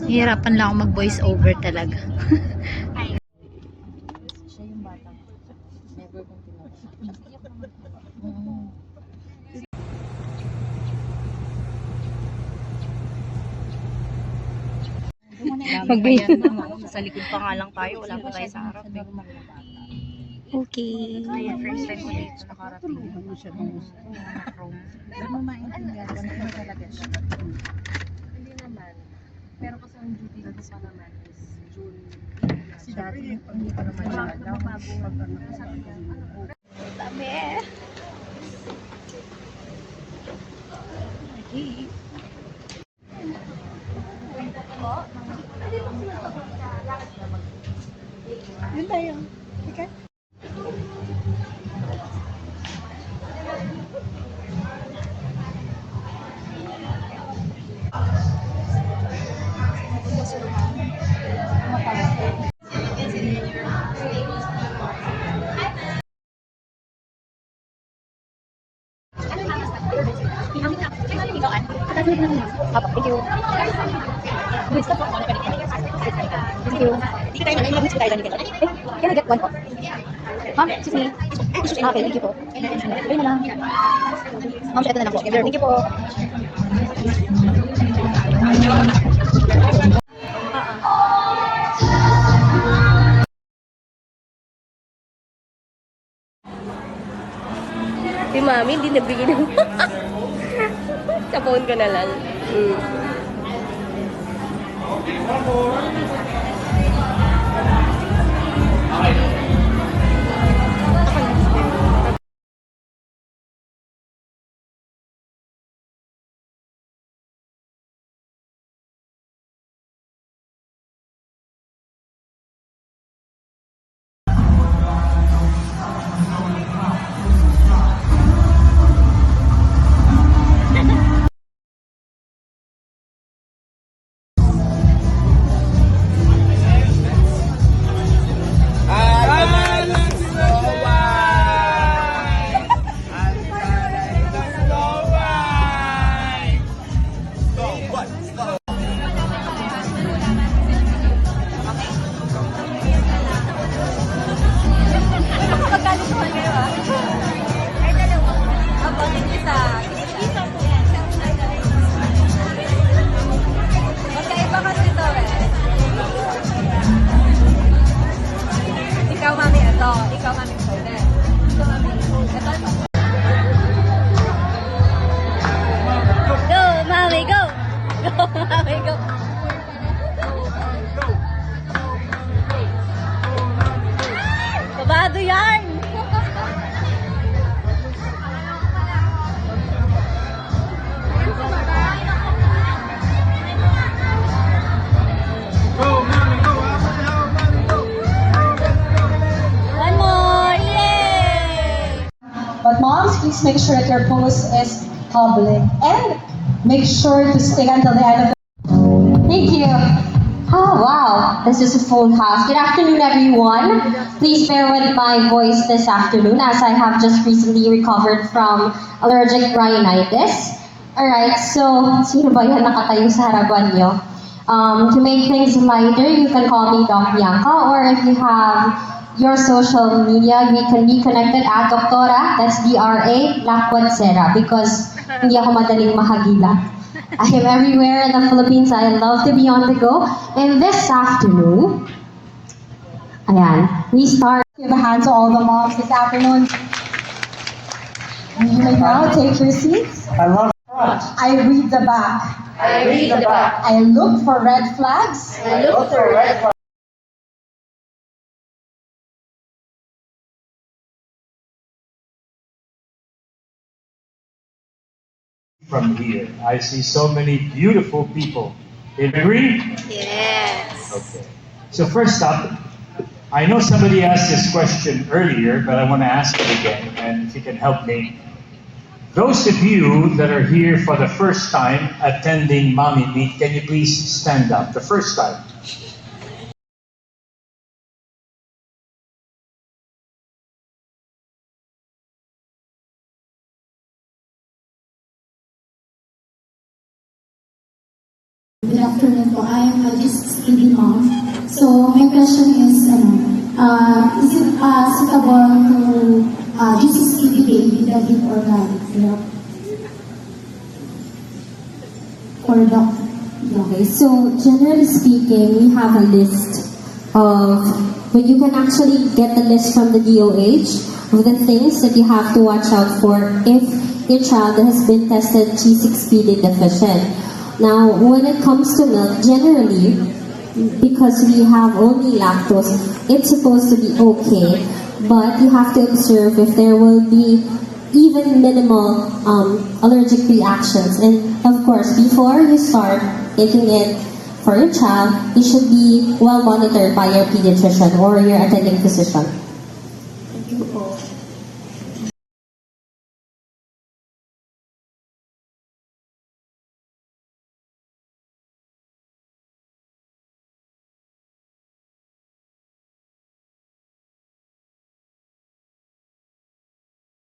Hihirapan lang ako mag-voice over talaga. Siya yung batang never kong tinatawag. Sa likod pa nga lang tayo, wala pa tayo sa harap. Okay. Ayan, first time ko dito nakarating. Pero maintindihan ko na talaga siya. Hindi naman. Pero kasi ang duty ko pa naman is June. Kasi dati hindi ko naman siya alam. Dami. Yun tayo. Okay. Thank you. Thank you. Can I get one po? Ma'am, excuse me. Okay, thank you po. Ayun na lang. Ma'am, ito na lang po. Thank you po. Si Mami, hindi nabigyan ng... Sa phone ko na lang. Babado yan! One more! Yay! But moms, please make sure that your post is public and make sure to stay until the end of the... Thank you. Oh, wow. This is a full house. Good afternoon, everyone. Please bear with my voice this afternoon as I have just recently recovered from allergic rhinitis. Alright, so, sino ba yan nakatayo sa harapan nyo? To make things lighter, you can call me Doc Bianca, or if you have your social media, we can be connected at Doctora, that's D-R-A, Lacuatsera, because hindi ako madaling mahagila. I am everywhere in the Philippines. I love to be on the go. And this afternoon, ayan, we start. Give a hand to all the moms this afternoon. You may now take your seats. I love front. I read the back. I read the back. I look for red flags. I look for red flags. from here. I see so many beautiful people. You agree? Yes. Okay. So first up, I know somebody asked this question earlier, but I want to ask it again, and if you can help me. Those of you that are here for the first time attending Mommy Meet, can you please stand up? The first time. Good afternoon po. I am a Jesus baby mom. So my question is, is it suitable to Jesus baby baby the give organic milk? Or doctor? Okay, so generally speaking, we have a list of, but you can actually get the list from the DOH of the things that you have to watch out for if your child has been tested G6PD deficient. Now, when it comes to milk, generally, because we have only lactose, it's supposed to be okay, but you have to observe if there will be even minimal allergic reactions. And of course, before you start taking it for your child, you should be well monitored by your pediatrician or your attending physician.